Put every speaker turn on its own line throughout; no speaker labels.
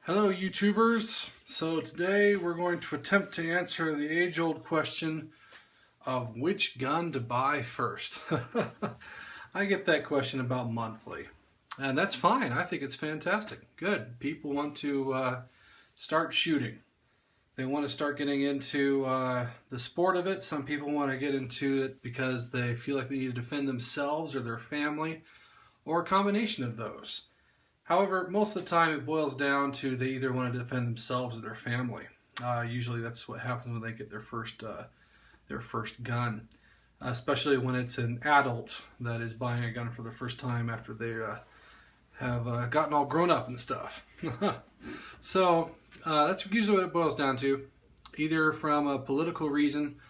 Hello YouTubers. So today we're going to attempt to answer the age-old question of which gun to buy first. I get that question about monthly, and that's fine. I think it's fantastic. Good. People want to start shooting. They want to start getting into the sport of it. Some people want to get into it because they feel like they need to defend themselves or their family, or a combination of those. However, most of the time it boils down to they either want to defend themselves or their family. Usually that's what happens when they get their first gun, especially when it's an adult that is buying a gun for the first time after they have gotten all grown up and stuff. So that's usually what it boils down to, either from a political reason,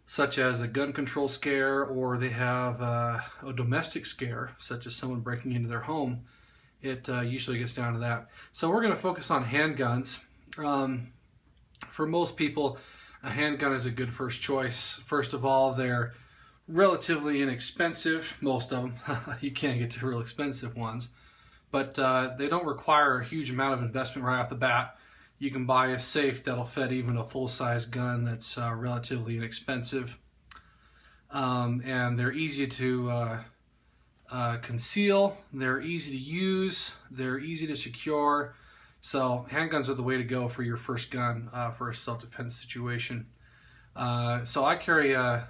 such as a gun control scare, or they have a domestic scare, such as someone breaking into their home. It usually gets down to that. So we're going to focus on handguns. For most people, a handgun is a good first choice. First of all, they're relatively inexpensive, most of them. You can't get to real expensive ones. But they don't require a huge amount of investment right off the bat. You can buy a safe that'll fit even a full-size gun that's relatively inexpensive. And they're easy to conceal, they're easy to use, they're easy to secure. So handguns are the way to go for your first gun for a self-defense situation. So I carry a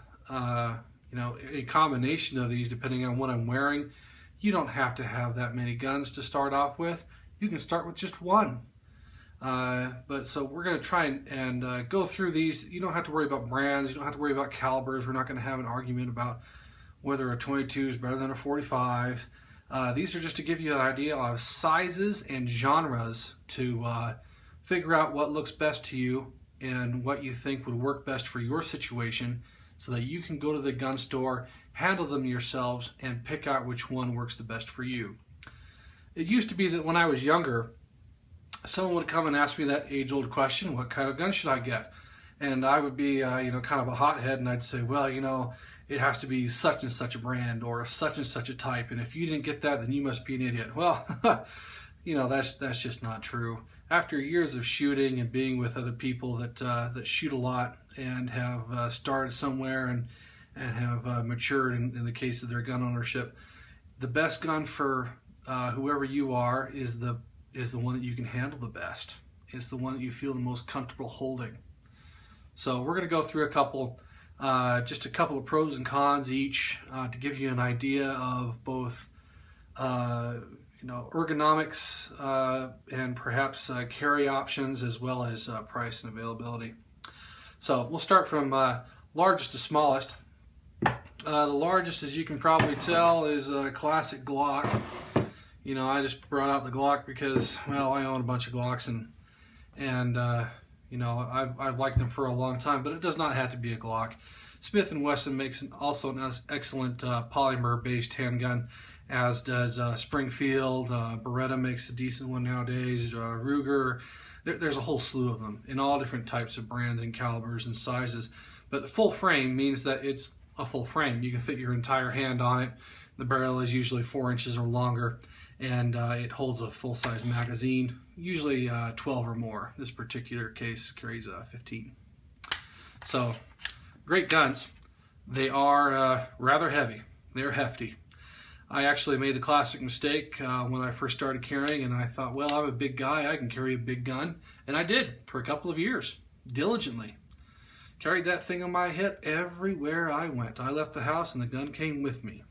combination of these depending on what I'm wearing. You don't have to have that many guns to start off with. You can start with just one. But so we're going to try and go through these. You don't have to worry about brands. You don't have to worry about calibers. We're not going to have an argument about whether a 22 is better than a 45. These are just to give you an idea of sizes and genres to figure out what looks best to you and what you think would work best for your situation, so that you can go to the gun store, handle them yourselves, and pick out which one works the best for you. It used to be that when I was younger, someone would come and ask me that age-old question, what kind of gun should I get? And I would be kind of a hothead, and I'd say, well, it has to be such and such a brand or such and such a type, and if you didn't get that, then you must be an idiot. Well, that's just not true. After years of shooting and being with other people that shoot a lot and have started somewhere and have matured in the case of their gun ownership, the best gun for whoever you are is the one that you can handle the best. It's the one that you feel the most comfortable holding. So we're going to go through just a couple of pros and cons each to give you an idea of both ergonomics and perhaps carry options, as well as price and availability. So we'll start from largest to smallest. The largest, as you can probably tell, is a classic Glock. I just brought out the Glock because, well, I own a bunch of Glocks, and I've liked them for a long time, but it does not have to be a Glock. Smith & Wesson makes also an excellent polymer-based handgun, as does Springfield. Beretta makes a decent one nowadays. Ruger. There's a whole slew of them in all different types of brands and calibers and sizes. But the full frame means that it's a full frame. You can fit your entire hand on it. The barrel is usually 4 inches or longer, and it holds a full-size magazine, usually 12 or more. This particular case carries 15. So, great guns. They are rather heavy. They're hefty. I actually made the classic mistake when I first started carrying, and I thought, well, I'm a big guy, I can carry a big gun. And I did for a couple of years, diligently. Carried that thing on my hip everywhere I went. I left the house and the gun came with me.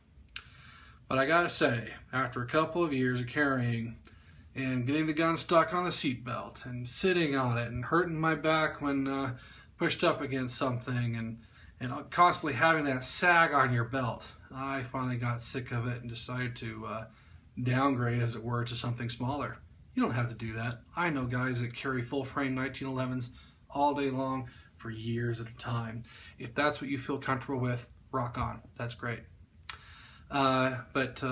But I gotta say, after a couple of years of carrying and getting the gun stuck on the seat belt and sitting on it and hurting my back when pushed up against something and constantly having that sag on your belt, I finally got sick of it and decided to downgrade, as it were, to something smaller. You don't have to do that. I know guys that carry full frame 1911s all day long for years at a time. If that's what you feel comfortable with, rock on. That's great. But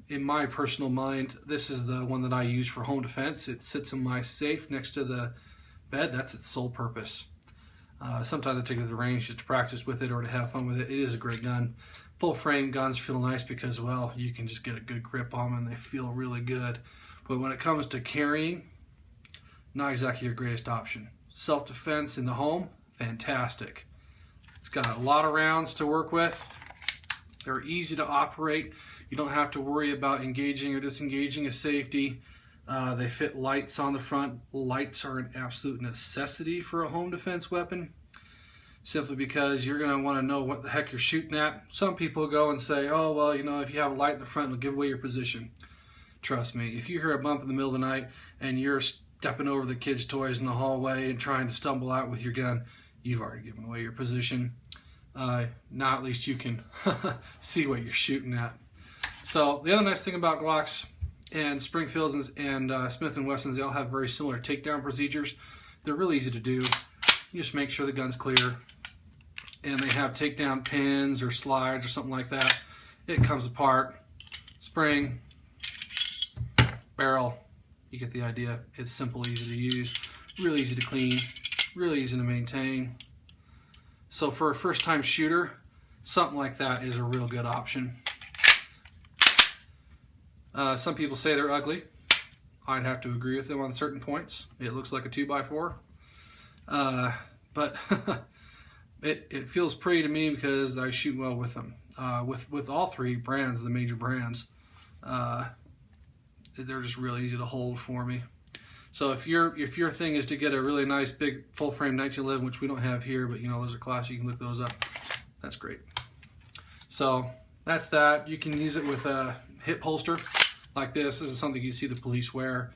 in my personal mind, this is the one that I use for home defense. It sits in my safe next to the bed. That's its sole purpose. Sometimes I take it to the range just to practice with it or to have fun with it. It is a great gun. Full frame guns feel nice because, well, you can just get a good grip on them and they feel really good. But when it comes to carrying, not exactly your greatest option. Self-defense in the home, fantastic. It's got a lot of rounds to work with. They're easy to operate. You don't have to worry about engaging or disengaging a safety. They fit lights on the front. Lights are an absolute necessity for a home defense weapon, simply because you're going to want to know what the heck you're shooting at. Some people go and say, oh, well, you know, if you have a light in the front, it'll give away your position. Trust me, if you hear a bump in the middle of the night and you're stepping over the kids' toys in the hallway and trying to stumble out with your gun, you've already given away your position. Now at least you can see what you're shooting at. So the other nice thing about Glocks and Springfields and Smith & Wessons, they all have very similar takedown procedures. They're really easy to do. You just make sure the gun's clear, and they have takedown pins or slides or something like that. It comes apart, spring, barrel, you get the idea. It's simple, easy to use, really easy to clean, really easy to maintain. So for a first-time shooter, something like that is a real good option. Some people say they're ugly. I'd have to agree with them on certain points. It looks like a 2x4. But it feels pretty to me because I shoot well with them. With all three brands, the major brands, they're just really easy to hold for me. So if your thing is to get a really nice big full frame 1911, which we don't have here, but you know those are classy, you can look those up. That's great. So that's that. You can use it with a hip holster like this. This is something you see the police wear.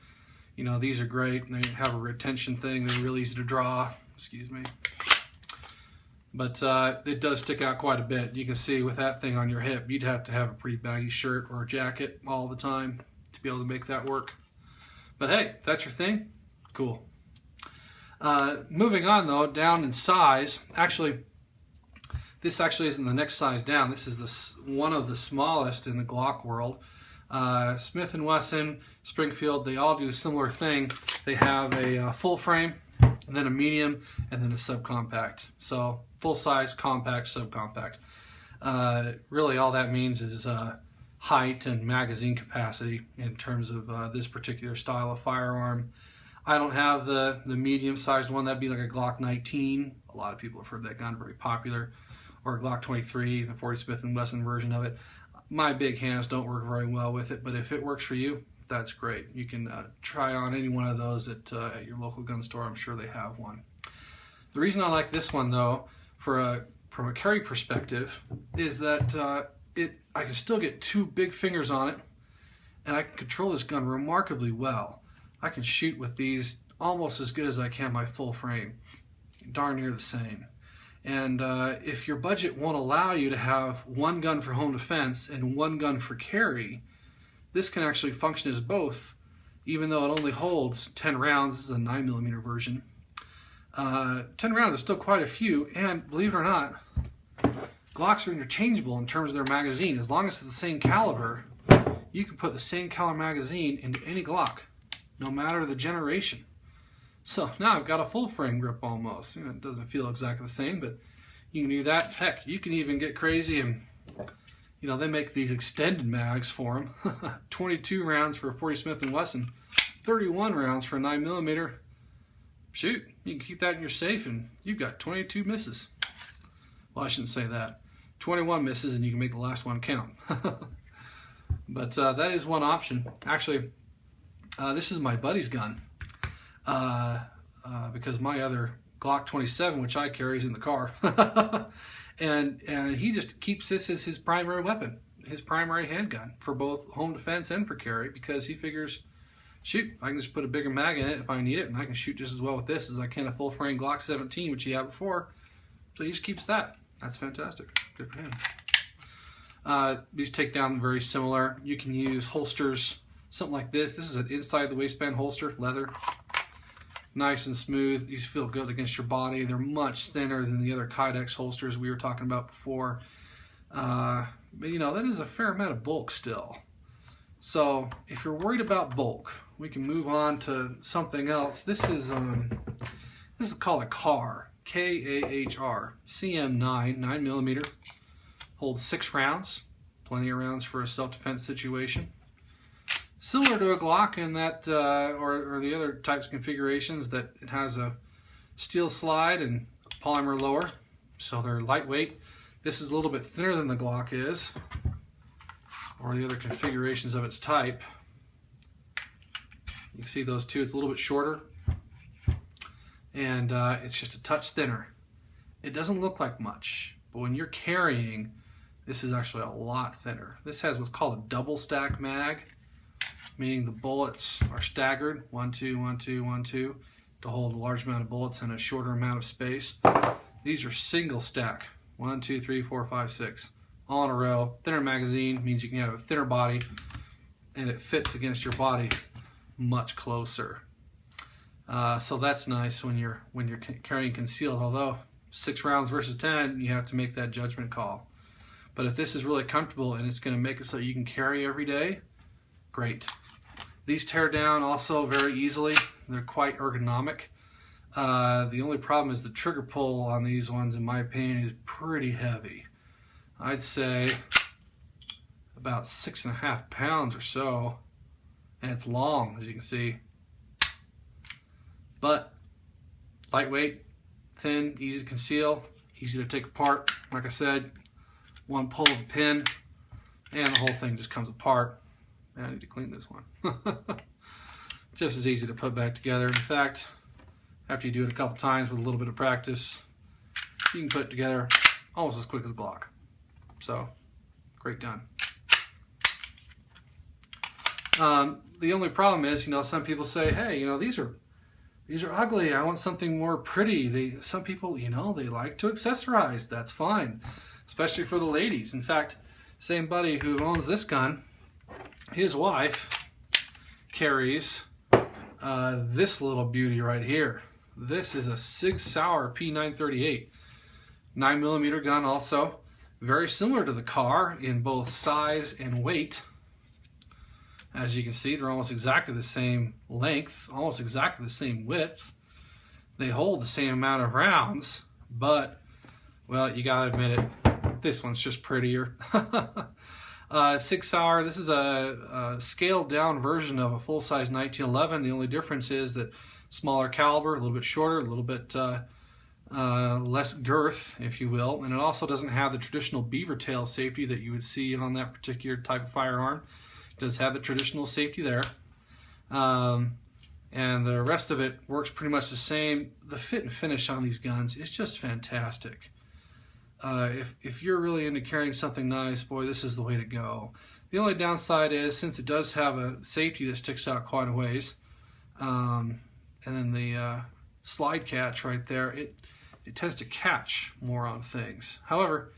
You know, these are great. They have a retention thing. They're really easy to draw. Excuse me. But it does stick out quite a bit. You can see with that thing on your hip, you'd have to have a pretty baggy shirt or a jacket all the time to be able to make that work. But hey, if that's your thing, cool. Moving on though, down in size. Actually, this actually isn't the next size down. This is one of the smallest in the Glock world. Smith & Wesson, Springfield, they all do a similar thing. They have a full frame, and then a medium, and then a subcompact. So full size, compact, subcompact. Really all that means is height and magazine capacity in terms of this particular style of firearm. I don't have the medium sized one. That'd be like a Glock 19. A lot of people have heard that gun, very popular. Or a Glock 23, the 40 Smith & Wesson version of it. My big hands don't work very well with it, but if it works for you, that's great. You can try on any one of those at your local gun store. I'm sure they have one. The reason I like this one though, from a carry perspective, is that I can still get two big fingers on it, and I can control this gun remarkably well. I can shoot with these almost as good as I can my full frame, darn near the same. And if your budget won't allow you to have one gun for home defense and one gun for carry, this can actually function as both, even though it only holds 10 rounds. This is a 9mm version. 10 rounds is still quite a few, and believe it or not, Glocks are interchangeable in terms of their magazine. As long as it's the same caliber, you can put the same caliber magazine into any Glock, no matter the generation. So now I've got a full frame grip almost. You know, it doesn't feel exactly the same, but you can do that. Heck, you can even get crazy and, you know, they make these extended mags for them. 22 rounds for a 40 Smith & Wesson, 31 rounds for a 9mm. Shoot, you can keep that in your safe and you've got 22 misses. Well, I shouldn't say that. 21 misses and you can make the last one count. But that is one option. Actually, this is my buddy's gun. Because my other Glock 27, which I carry, is in the car. and he just keeps this as his primary weapon, his primary handgun for both home defense and for carry, because he figures, shoot, I can just put a bigger mag in it if I need it, and I can shoot just as well with this as I can a full frame Glock 17, which he had before. So he just keeps that. That's fantastic. Good for him. These takedown very similar. You can use holsters, something like this. This is an inside the waistband holster, leather. Nice and smooth. These feel good against your body. They're much thinner than the other Kydex holsters we were talking about before. But you know, that is a fair amount of bulk still. So if you're worried about bulk, we can move on to something else. This is called a KAHR, K-A-H-R, CM9, 9mm, holds 6 rounds, plenty of rounds for a self-defense situation. similar to a Glock in that, or the other types of configurations, that it has a steel slide and polymer lower, so they're lightweight. This is a little bit thinner than the Glock is, or the other configurations of its type. You can see those two, it's a little bit shorter, and it's just a touch thinner. It doesn't look like much, but when you're carrying, this is actually a lot thinner. This has what's called a double stack mag, meaning the bullets are staggered, 1, 2, 1, 2, 1, 2, to hold a large amount of bullets in a shorter amount of space. These are single stack, 1, 2, 3, 4, 5, 6, all in a row. Thinner magazine means you can have a thinner body, and it fits against your body much closer. So that's nice when you're carrying concealed. Although 6 rounds versus 10, you have to make that judgment call. But if this is really comfortable and it's going to make it so you can carry every day, great. These tear down also very easily. They're quite ergonomic. The only problem is the trigger pull on these ones, in my opinion, is pretty heavy. I'd say about 6.5 pounds or so, and it's long, as you can see. But lightweight, thin, easy to conceal, easy to take apart. Like I said, one pull of a pin, and the whole thing just comes apart. I need to clean this one. Just as easy to put back together. In fact, after you do it a couple times with a little bit of practice, you can put it together almost as quick as a Glock. So, great gun. The only problem is, some people say, hey, these are ugly. I want something more pretty. Some people, they like to accessorize. That's fine, especially for the ladies. In fact, same buddy who owns this gun, his wife carries this little beauty right here. This is a Sig Sauer P938, 9mm gun also. Very similar to the car in both size and weight. As you can see, they're almost exactly the same length, almost exactly the same width. They hold the same amount of rounds, but, well, you gotta admit it, this one's just prettier. Sig Sauer, this is a scaled down version of a full-size 1911. The only difference is that smaller caliber, a little bit shorter, a little bit less girth, if you will, and it also doesn't have the traditional beaver tail safety that you would see on that particular type of firearm. It does have the traditional safety there, and the rest of it works pretty much the same. The fit and finish on these guns is just fantastic. If you're really into carrying something nice, boy, this is the way to go. The only downside is, since it does have a safety that sticks out quite a ways, and then the slide catch right there, it tends to catch more on things. However,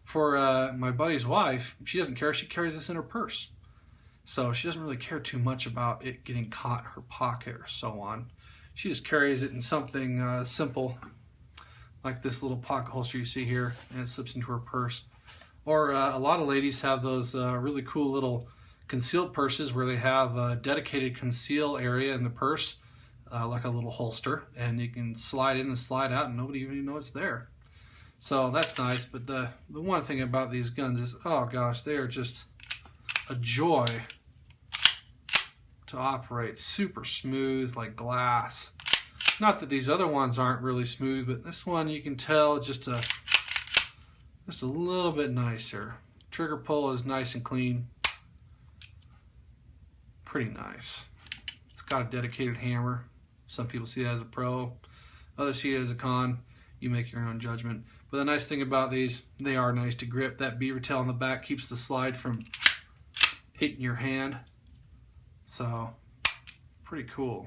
for my buddy's wife, she doesn't care. She carries this in her purse. So she doesn't really care too much about it getting caught in her pocket or so on. She just carries it in something simple, like this little pocket holster you see here, and it slips into her purse. Or a lot of ladies have those really cool little concealed purses where they have a dedicated conceal area in the purse, like a little holster, and you can slide in and slide out and nobody even knows it's there. So that's nice, but the one thing about these guns is, oh gosh, they are just a joy to operate. Super smooth, like glass. Not that these other ones aren't really smooth, but this one you can tell just a little bit nicer. Trigger pull is nice and clean. Pretty nice. It's got a dedicated hammer. Some people see that as a pro, others see it as a con. You make your own judgment. But the nice thing about these, they are nice to grip. That beaver tail on the back keeps the slide from hitting your hand. So, pretty cool.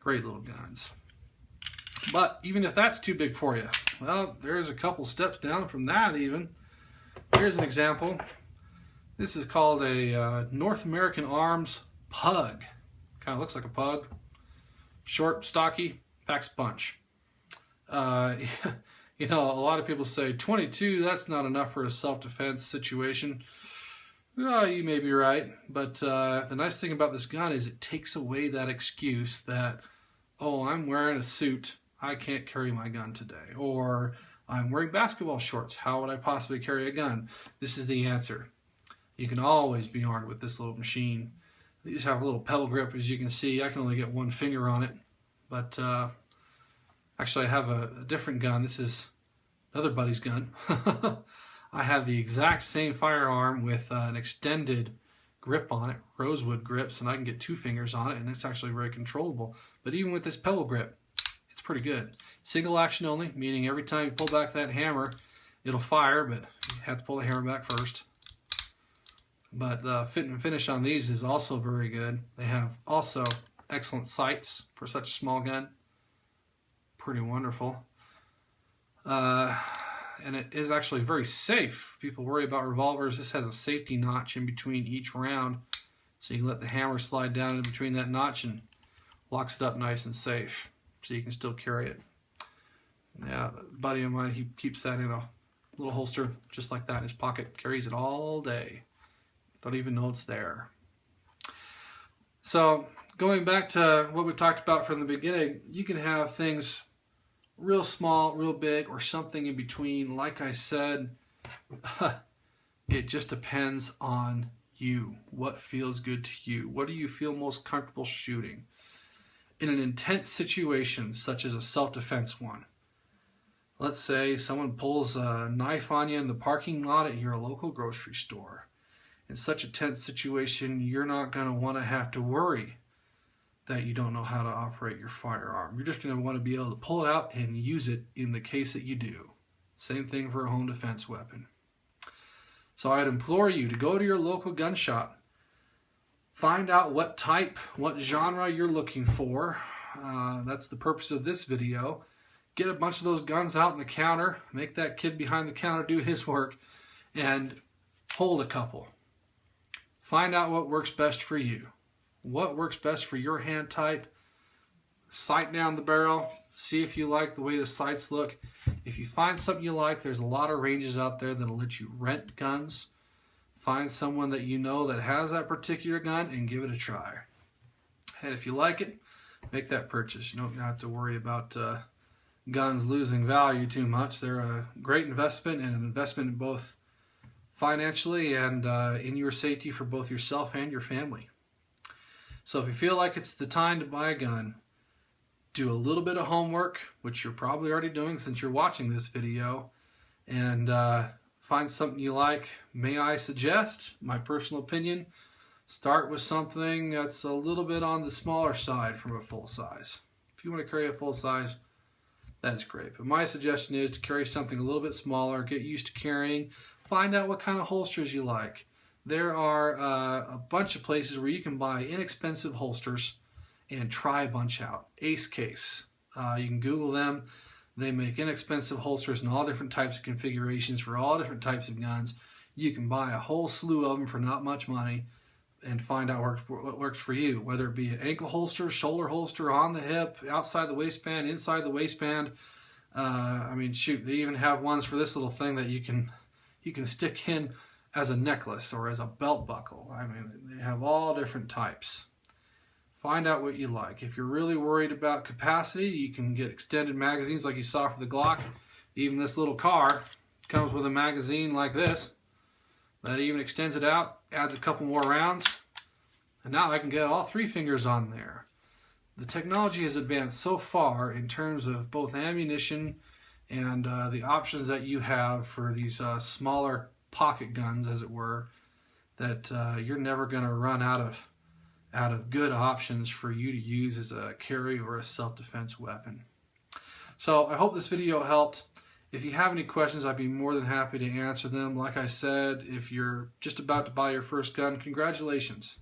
Great little guns. But even if that's too big for you, well, there's a couple steps down from that even. Here's an example. This is called a North American Arms Pug. Kind of looks like a pug. Short, stocky, packs a punch. You know, a lot of people say 22, that's not enough for a self-defense situation. You may be right, but the nice thing about this gun is it takes away that excuse that, oh, I'm wearing a suit, I can't carry my gun today. Or, I'm wearing basketball shorts, how would I possibly carry a gun? This is the answer. You can always be armed with this little machine. These have a little pebble grip, as you can see. I can only get one finger on it, but actually I have a different gun. This is another buddy's gun. I have the exact same firearm with an extended grip on it, rosewood grips, and I can get 2 fingers on it, and it's actually very controllable. But even with this pebble grip, it's pretty good. Single action only, meaning every time you pull back that hammer, it'll fire, but you have to pull the hammer back first. But the fit and finish on these is also very good. They have also excellent sights for such a small gun. Pretty wonderful. And it is actually very safe. People worry about revolvers. This has a safety notch in between each round, so you can let the hammer slide down in between that notch and locks it up nice and safe, so you can still carry it. Yeah, a buddy of mine, he keeps that in a little holster just like that in his pocket, carries it all day. Don't even know it's there. So going back to what we talked about from the beginning, you can have things real small, real big, or something in between. Like I said, it just depends on you. What feels good to you? What do you feel most comfortable shooting? In an intense situation, such as a self-defense one, let's say someone pulls a knife on you in the parking lot at your local grocery store. In such a tense situation, you're not going to want to have to worry that you don't know how to operate your firearm. You're just going to want to be able to pull it out and use it in the case that you do. Same thing for a home defense weapon. So I'd implore you to go to your local gun shop, find out what type, what genre you're looking for. That's the purpose of this video. Get a bunch of those guns out on the counter, make that kid behind the counter do his work, and hold a couple. Find out what works best for you. What works best for your hand type. Sight down the barrel. See if you like the way the sights look. If you find something you like, there's a lot of ranges out there that'll let you rent guns. Find someone that you know that has that particular gun and give it a try. And if you like it, make that purchase. You don't have to worry about guns losing value too much. They're a great investment, and an investment in both financially and in your safety for both yourself and your family. So if you feel like it's the time to buy a gun, do a little bit of homework, which you're probably already doing since you're watching this video, and find something you like. May I suggest, my personal opinion, start with something that's a little bit on the smaller side from a full size. If you want to carry a full size, that's great. But my suggestion is to carry something a little bit smaller, get used to carrying, find out what kind of holsters you like. There are a bunch of places where you can buy inexpensive holsters and try a bunch out. Ace Case. You can Google them. They make inexpensive holsters in all different types of configurations for all different types of guns. You can buy a whole slew of them for not much money and find out what works for you, whether it be an ankle holster, shoulder holster, on the hip, outside the waistband, inside the waistband. I mean, shoot, they even have ones for this little thing that you can stick in as a necklace or as a belt buckle. I mean, they have all different types. Find out what you like. If you're really worried about capacity, you can get extended magazines like you saw for the Glock. Even this little car comes with a magazine like this that even extends it out, adds a couple more rounds, and now I can get all 3 fingers on there. The technology has advanced so far in terms of both ammunition and the options that you have for these smaller pocket guns, as it were, that you're never going to run out of good options for you to use as a carry or a self-defense weapon. So I hope this video helped. If you have any questions, I'd be more than happy to answer them. Like I said, if you're just about to buy your first gun, congratulations.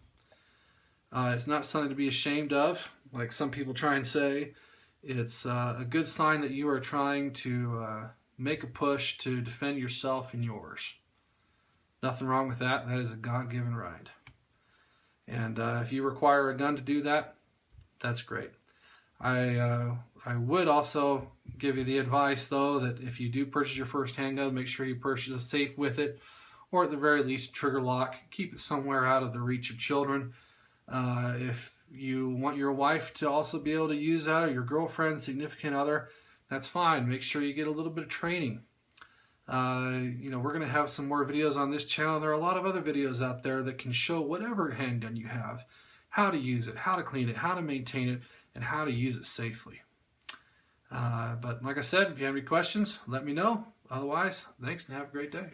It's not something to be ashamed of, like some people try and say. It's a good sign that you are trying to make a push to defend yourself and yours. Nothing wrong with that. That is a God-given right. And if you require a gun to do that, that's great. I would also give you the advice, though, that if you do purchase your first handgun, make sure you purchase a safe with it, or at the very least, trigger lock. Keep it somewhere out of the reach of children. If you want your wife to also be able to use that, or your girlfriend, significant other, that's fine. Make sure you get a little bit of training. You know, we're going to have some more videos on this channel. There are a lot of other videos out there that can show whatever handgun you have. how to use it, how to clean it, how to maintain it, and how to use it safely. But like I said, if you have any questions, let me know. Otherwise, thanks and have a great day.